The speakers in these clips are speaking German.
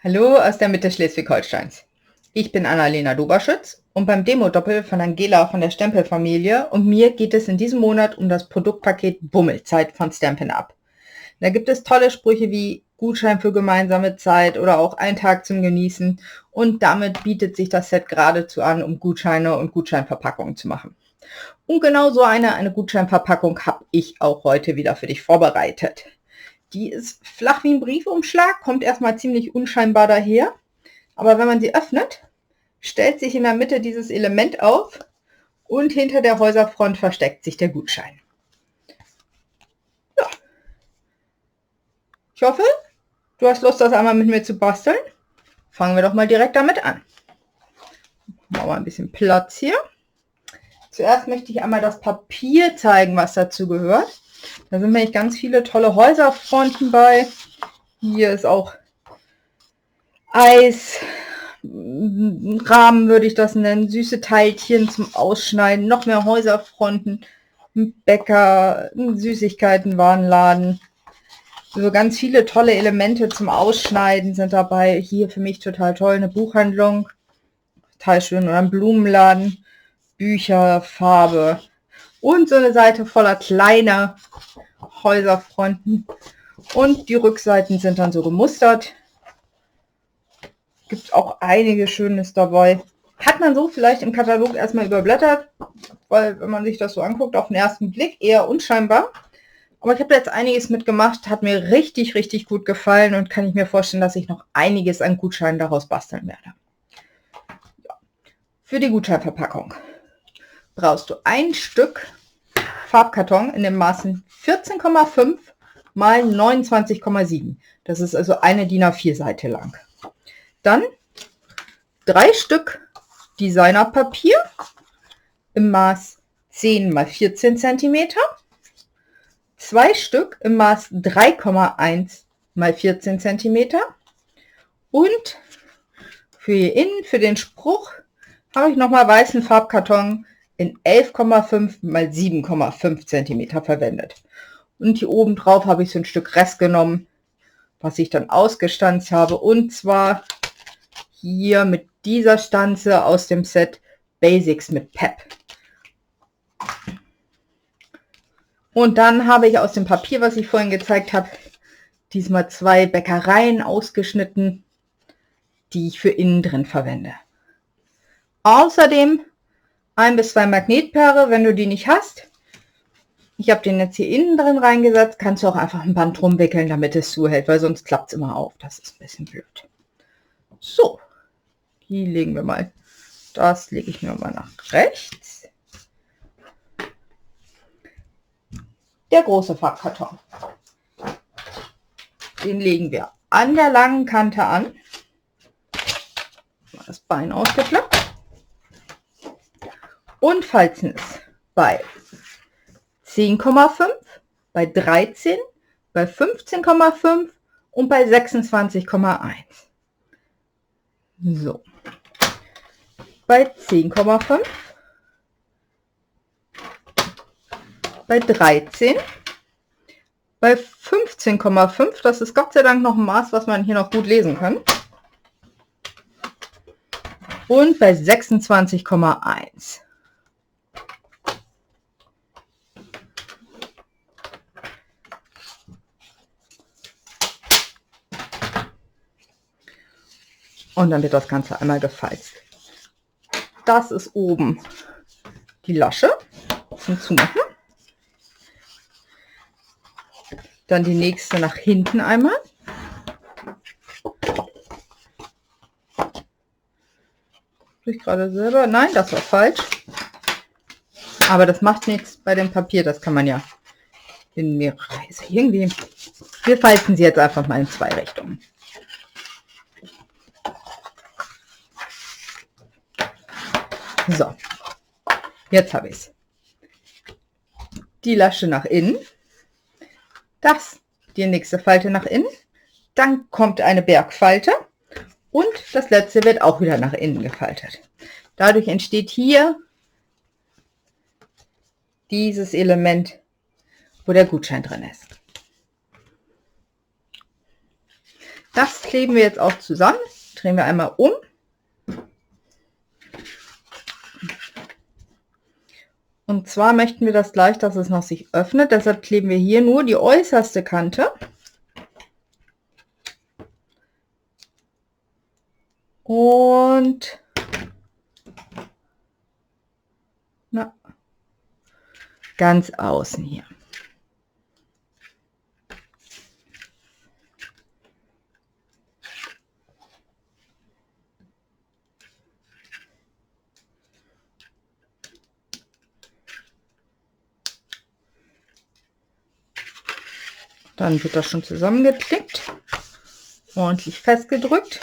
Hallo aus der Mitte Schleswig-Holsteins. Ich bin Annalena Doberschütz und beim Demo-Doppel von Angela von der Stempelfamilie und mir geht es in diesem Monat um das Produktpaket Bummelzeit von Stampin' Up. Da gibt es tolle Sprüche wie Gutschein für gemeinsame Zeit oder auch ein Tag zum Genießen und damit bietet sich das Set geradezu an, um Gutscheine und Gutscheinverpackungen zu machen. Und genau so eine Gutscheinverpackung habe ich auch heute wieder für dich vorbereitet. Die ist flach wie ein Briefumschlag, kommt erstmal ziemlich unscheinbar daher. Aber wenn man sie öffnet, stellt sich in der Mitte dieses Element auf und hinter der Häuserfront versteckt sich der Gutschein. Ja. Ich hoffe, du hast Lust, das einmal mit mir zu basteln. Fangen wir doch mal direkt damit an. Machen wir ein bisschen Platz hier. Zuerst möchte ich einmal das Papier zeigen, was dazu gehört. Da sind nämlich ganz viele tolle Häuserfronten bei. Hier ist auch Eis, Rahmen würde ich das nennen, süße Teilchen zum Ausschneiden, noch mehr Häuserfronten, ein Bäcker, ein Süßigkeitenwarenladen. Also ganz viele tolle Elemente zum Ausschneiden sind dabei. Hier für mich total toll, eine Buchhandlung, total schön, oder ein Blumenladen, Bücher, Farbe und so eine Seite voller kleiner Häuserfronten. Und die Rückseiten sind dann so gemustert. Gibt auch einiges Schönes dabei. Hat man so vielleicht im Katalog erstmal überblättert, weil wenn man sich das so anguckt, auf den ersten Blick eher unscheinbar. Aber ich habe jetzt einiges mitgemacht, hat mir richtig, richtig gut gefallen und kann ich mir vorstellen, dass ich noch einiges an Gutscheinen daraus basteln werde. Ja. Für die Gutscheinverpackung brauchst du ein Stück Farbkarton in den Maßen 14,5 mal 29,7. Das ist also eine DIN A4 Seite lang. Dann 3 Stück Designerpapier im Maß 10 mal 14 cm, 2 Stück im Maß 3,1 mal 14 cm und für hier innen, für den Spruch, habe ich nochmal weißen Farbkarton in 11,5 mal 7,5 cm verwendet. Und hier oben drauf habe ich so ein Stück Rest genommen, was ich dann ausgestanzt habe, und zwar hier mit dieser Stanze aus dem Set Basics mit Pep. Und dann habe ich aus dem Papier, was ich vorhin gezeigt habe, diesmal 2 Bäckereien ausgeschnitten, die ich für innen drin verwende. Außerdem 1 bis 2 Magnetpaare, wenn du die nicht hast. Ich habe den jetzt hier innen drin reingesetzt, kannst du auch einfach ein Band rumwickeln, damit es zuhält, weil sonst klappt es immer auf. Das ist ein bisschen blöd. So, die legen wir mal. Das lege ich mir mal nach rechts. Der große Farbkarton. Den legen wir an der langen Kante an. Mal das Bein ausgeklappt. Und falzen es bei 10,5, bei 13, bei 15,5 und bei 26,1. So. Bei 10,5, bei 13, bei 15,5, das ist Gott sei Dank noch ein Maß, was man hier noch gut lesen kann, und bei 26,1. Und dann wird das Ganze einmal gefalzt. Das ist oben die Lasche zum Zumachen. Dann die nächste nach hinten einmal. Ich gerade selber. Nein, das war falsch. Aber das macht nichts bei dem Papier. Das kann man ja in mehrere Weise irgendwie. Wir falten sie jetzt einfach mal in 2 Richtungen. So, jetzt habe ich es. Die Lasche nach innen, die nächste Falte nach innen, dann kommt eine Bergfalte und das letzte wird auch wieder nach innen gefaltet. Dadurch entsteht hier dieses Element, wo der Gutschein drin ist. Das kleben wir jetzt auch zusammen. Drehen wir einmal um. Und zwar möchten wir das gleich, dass es noch sich öffnet. Deshalb kleben wir hier nur die äußerste Kante. Und ganz außen hier. Dann wird das schon zusammengeklickt, ordentlich festgedrückt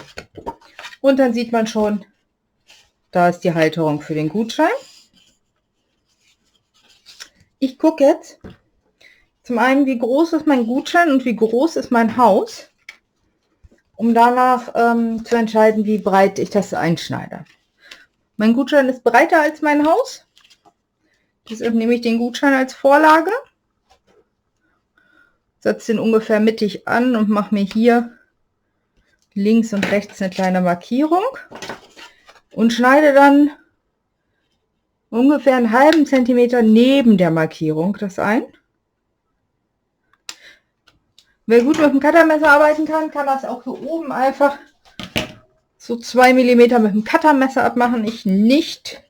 und dann sieht man schon, da ist die Halterung für den Gutschein. Ich gucke jetzt zum einen, wie groß ist mein Gutschein und wie groß ist mein Haus, um danach zu entscheiden, wie breit ich das einschneide. Mein Gutschein ist breiter als mein Haus, deshalb nehme ich den Gutschein als Vorlage. Setze den ungefähr mittig an und mache mir hier links und rechts eine kleine Markierung und schneide dann ungefähr einen halben Zentimeter neben der Markierung das ein. Wer gut mit dem Cuttermesser arbeiten kann, kann das auch hier oben einfach so 2 mm mit dem Cuttermesser abmachen. Ich nicht.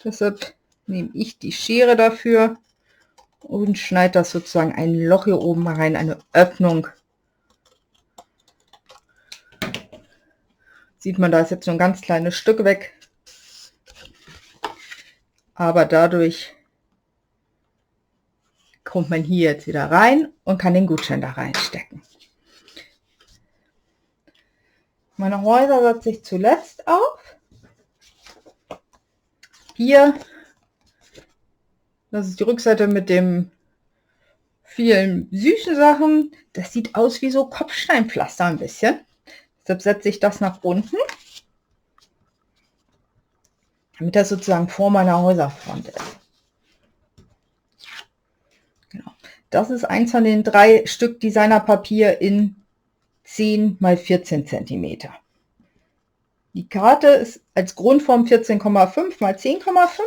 Deshalb nehme ich die Schere dafür und schneide das sozusagen ein Loch hier oben rein, eine Öffnung. Sieht man, da ist jetzt nur ein ganz kleines Stück weg. Aber dadurch kommt man hier jetzt wieder rein und kann den Gutschein da reinstecken. Meine Häuser setze ich zuletzt auf. Hier, das ist die Rückseite mit dem vielen süßen Sachen. Das sieht aus wie so Kopfsteinpflaster ein bisschen. Deshalb setze ich das nach unten, damit das sozusagen vor meiner Häuserfront ist. Genau. Das ist eins von den 3 Stück Designerpapier in 10 x 14 cm. Die Karte ist als Grundform 14,5 x 10,5.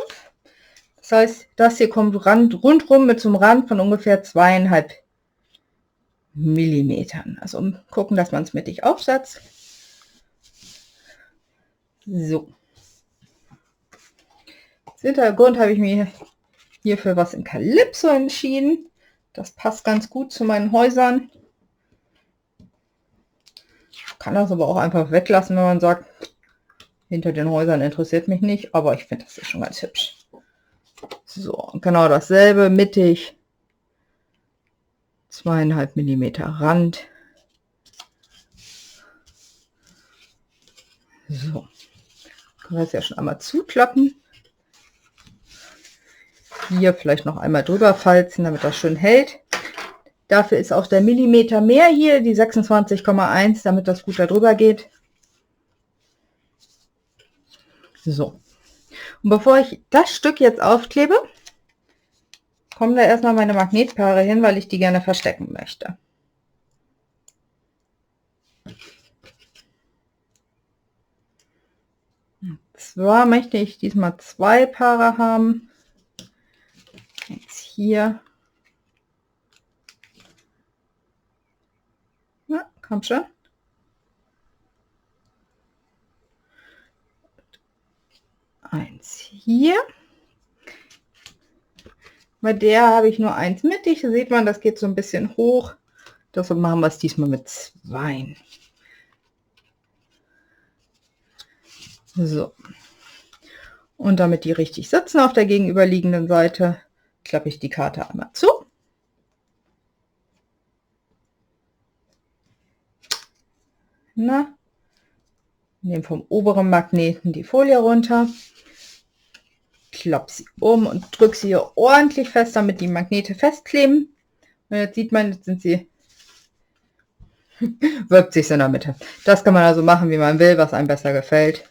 Das heißt, das hier kommt rundrum mit so einem Rand von ungefähr 2,5 mm. Also gucken, dass man es mittig aufsetzt. So. Als Hintergrund habe ich mir hier für was in Calypso entschieden. Das passt ganz gut zu meinen Häusern. Kann das aber auch einfach weglassen, wenn man sagt, hinter den Häusern interessiert mich nicht, aber ich finde, das ist schon ganz hübsch. So, genau dasselbe, mittig 2,5 mm Rand. So, können wir es ja schon einmal zuklappen. Hier vielleicht noch einmal drüber falzen, damit das schön hält. Dafür ist auch der Millimeter mehr hier, die 26,1, damit das gut darüber geht. So. Und bevor ich das Stück jetzt aufklebe, kommen da erstmal meine Magnetpaare hin, weil ich die gerne verstecken möchte. Und zwar möchte ich diesmal 2 Paare haben. Jetzt hier. Na, komm schon. Eins hier. Bei der habe ich nur eins mittig. Da sieht man, das geht so ein bisschen hoch. Deshalb machen wir es diesmal mit 2. So. Und damit die richtig sitzen auf der gegenüberliegenden Seite, klappe ich die Karte einmal zu. Na, nehme vom oberen Magneten die Folie runter, klappe sie um und drücke sie hier ordentlich fest, damit die Magnete festkleben. Und jetzt sieht man, jetzt sind sie, wölbt sich in der Mitte. Das kann man also machen, wie man will, was einem besser gefällt.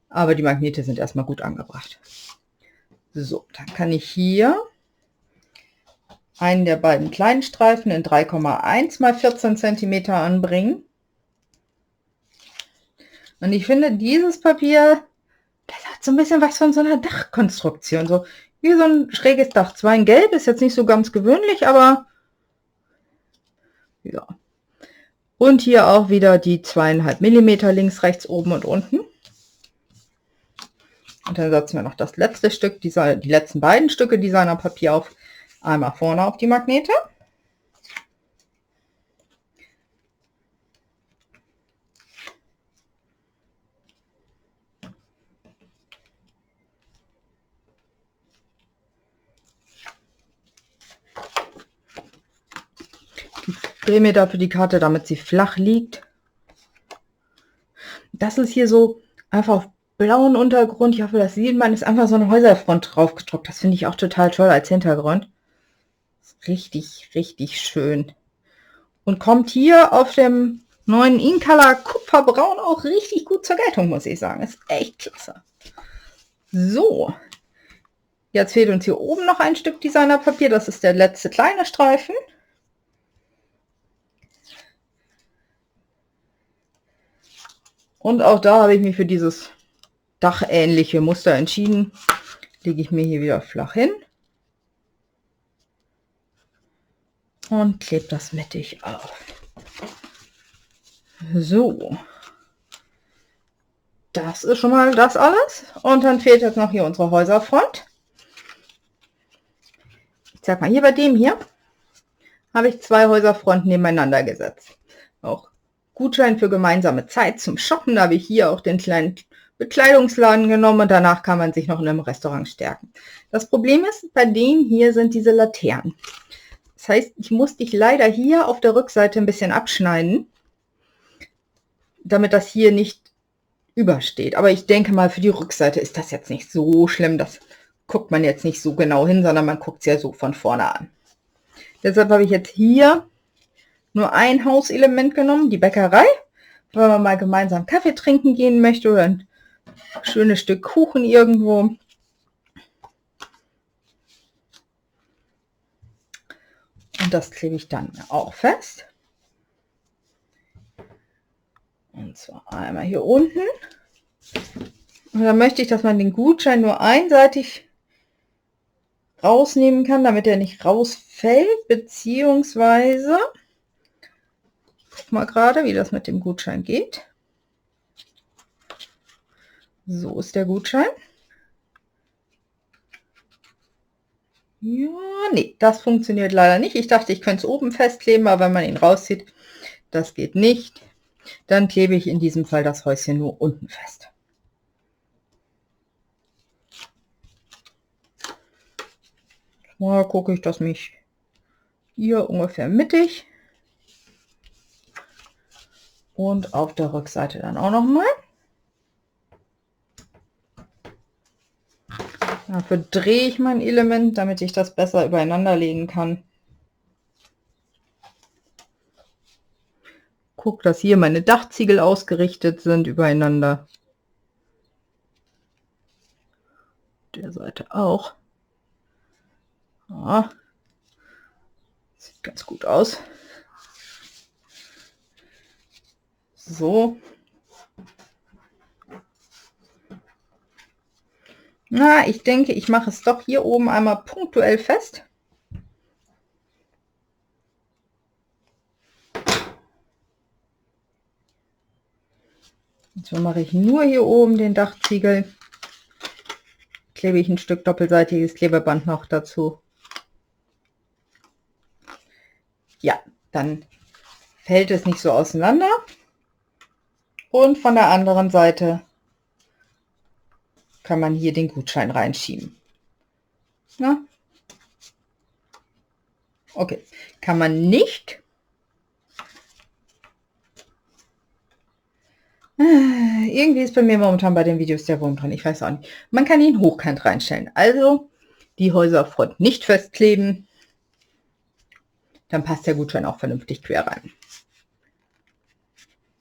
Aber die Magnete sind erstmal gut angebracht. So, dann kann ich hier einen der beiden kleinen Streifen in 3,1 x 14 cm anbringen. Und ich finde, dieses Papier, das hat so ein bisschen was von so einer Dachkonstruktion. So wie so ein schräges Dach. Zwar in Gelb, ist jetzt nicht so ganz gewöhnlich, aber ja. Und hier auch wieder die 2,5 mm links, rechts, oben und unten. Und dann setzen wir noch das letzte Stück, die letzten beiden Stücke Designerpapier auf. Einmal vorne auf die Magnete. Ich drehe mir dafür die Karte, damit sie flach liegt. Das ist hier so einfach auf blauen Untergrund. Ich hoffe, das sieht man. Ist einfach so eine Häuserfront drauf gedruckt. Das finde ich auch total toll als Hintergrund. Richtig, richtig schön. Und kommt hier auf dem neuen Incolor Kupferbraun auch richtig gut zur Geltung, muss ich sagen. Ist echt klasse. So. Jetzt fehlt uns hier oben noch ein Stück Designerpapier. Das ist der letzte kleine Streifen. Und auch da habe ich mich für dieses dachähnliche Muster entschieden. Lege ich mir hier wieder flach hin. Und klebe das mittig auf. So. Das ist schon mal das alles. Und dann fehlt jetzt noch hier unsere Häuserfront. Ich zeige mal, hier bei dem hier habe ich 2 Häuserfronten nebeneinander gesetzt. Auch Gutschein für gemeinsame Zeit zum Shoppen. Da habe ich hier auch den kleinen Bekleidungsladen genommen und danach kann man sich noch in einem Restaurant stärken. Das Problem ist, bei dem hier sind diese Laternen. Das heißt, ich muss dich leider hier auf der Rückseite ein bisschen abschneiden, damit das hier nicht übersteht. Aber ich denke mal, für die Rückseite ist das jetzt nicht so schlimm. Das guckt man jetzt nicht so genau hin, sondern man guckt es ja so von vorne an. Deshalb habe ich jetzt hier nur ein Hauselement genommen, die Bäckerei. Wenn man mal gemeinsam Kaffee trinken gehen möchte oder ein schönes Stück Kuchen irgendwo. Und das klebe ich dann auch fest. Und zwar einmal hier unten. Und dann möchte ich, dass man den Gutschein nur einseitig rausnehmen kann, damit er nicht rausfällt, beziehungsweise, ich guck mal gerade, wie das mit dem Gutschein geht. So ist der Gutschein. Ja, nee, das funktioniert leider nicht. Ich dachte, ich könnte es oben festkleben, aber wenn man ihn rauszieht, das geht nicht. Dann klebe ich in diesem Fall das Häuschen nur unten fest. Mal gucke ich, dass mich hier ungefähr mittig und auf der Rückseite dann auch noch mal. Dafür drehe ich mein Element, damit ich das besser übereinander legen kann. Guck, dass hier meine Dachziegel ausgerichtet sind übereinander. Der Seite auch. Ja, sieht ganz gut aus. So. Na, ich denke, ich mache es doch hier oben einmal punktuell fest. Und so mache ich nur hier oben den Dachziegel. Klebe ich ein Stück doppelseitiges Klebeband noch dazu. Ja, dann fällt es nicht so auseinander. Und von der anderen Seite kann man hier den Gutschein reinschieben. Na? Okay, kann man nicht. Irgendwie ist bei mir momentan bei den Videos der Wurm drin. Ich weiß auch nicht. Man kann ihn hochkant reinstellen. Also die Häuserfront nicht festkleben. Dann passt der Gutschein auch vernünftig quer rein.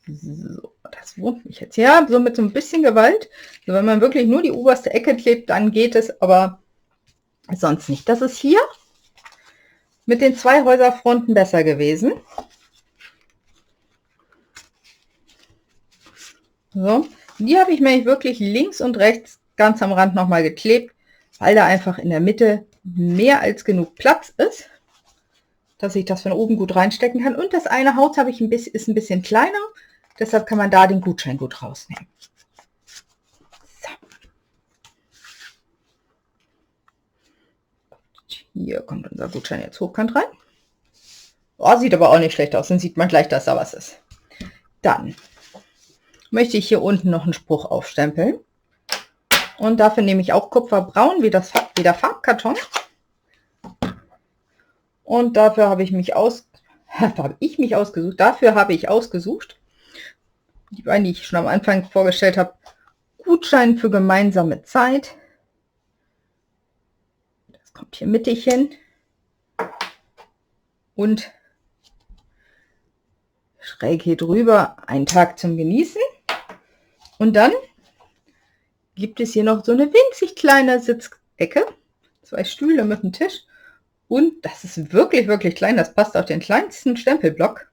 So, das wurmt mich jetzt. Ja, so mit so ein bisschen Gewalt. So, wenn man wirklich nur die oberste Ecke klebt, dann geht es, aber sonst nicht. Das ist hier mit den 2 Häuserfronten besser gewesen. So, die habe ich mir wirklich links und rechts ganz am Rand nochmal geklebt, weil da einfach in der Mitte mehr als genug Platz ist, dass ich das von oben gut reinstecken kann. Und das eine Haus habe ich ist ein bisschen kleiner, deshalb kann man da den Gutschein gut rausnehmen. So. Hier kommt unser Gutschein jetzt hochkant rein. Oh, sieht aber auch nicht schlecht aus, dann sieht man gleich, dass da was ist. Dann möchte ich hier unten noch einen Spruch aufstempeln. Und dafür nehme ich auch Kupferbraun, wie der Farbkarton. Und dafür habe ich mich ausgesucht. Dafür habe ich ausgesucht, die beiden, die ich schon am Anfang vorgestellt habe, Gutschein für gemeinsame Zeit. Das kommt hier mittig hin. Und schräg hier drüber ein Tag zum Genießen. Und dann gibt es hier noch so eine winzig kleine Sitzecke. 2 Stühle mit einem Tisch. Und das ist wirklich, wirklich klein. Das passt auf den kleinsten Stempelblock.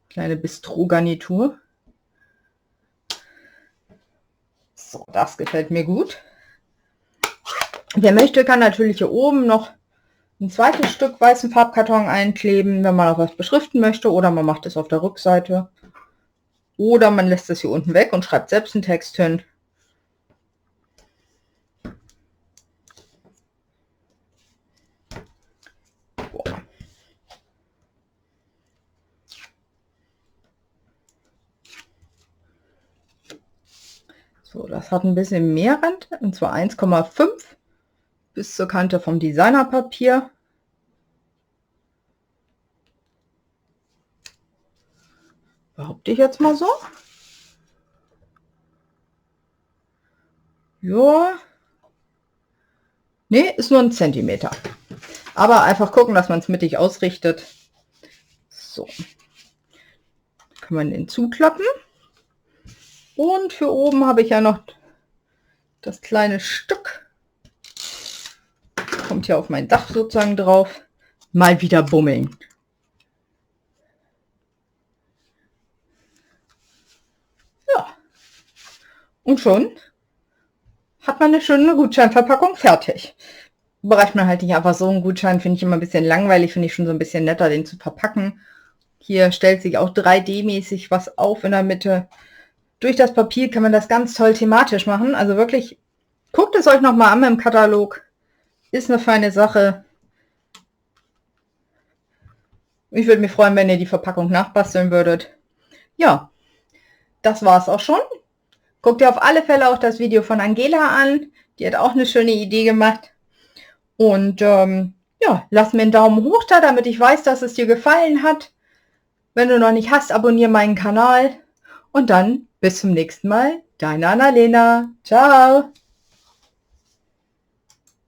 Kleine Bistro-Garnitur. So, das gefällt mir gut. Wer möchte, kann natürlich hier oben noch ein zweites Stück weißen Farbkarton einkleben, wenn man auch was beschriften möchte. Oder man macht es auf der Rückseite. Oder man lässt es hier unten weg und schreibt selbst einen Text hin. So, das hat ein bisschen mehr Rand, und zwar 1,5 bis zur Kante vom Designerpapier. Behaupte ich jetzt mal so. Ja. Nee, ist nur 1 Zentimeter. Aber einfach gucken, dass man es mittig ausrichtet. So. Kann man den zuklappen. Und für oben habe ich ja noch das kleine Stück. Kommt hier auf mein Dach sozusagen drauf. Mal wieder bummeln. Ja. Und schon hat man eine schöne Gutscheinverpackung fertig. Überreicht man halt nicht einfach so einen Gutschein, finde ich immer ein bisschen langweilig, finde ich schon so ein bisschen netter, den zu verpacken. Hier stellt sich auch 3D-mäßig was auf in der Mitte. Durch das Papier kann man das ganz toll thematisch machen. Also wirklich, guckt es euch nochmal an im Katalog. Ist eine feine Sache. Ich würde mich freuen, wenn ihr die Verpackung nachbasteln würdet. Ja, das war es auch schon. Guckt ihr auf alle Fälle auch das Video von Angela an. Die hat auch eine schöne Idee gemacht. Und ja, lass mir einen Daumen hoch da, damit ich weiß, dass es dir gefallen hat. Wenn du noch nicht hast, abonniere meinen Kanal. Und dann bis zum nächsten Mal. Deine Annalena. Ciao.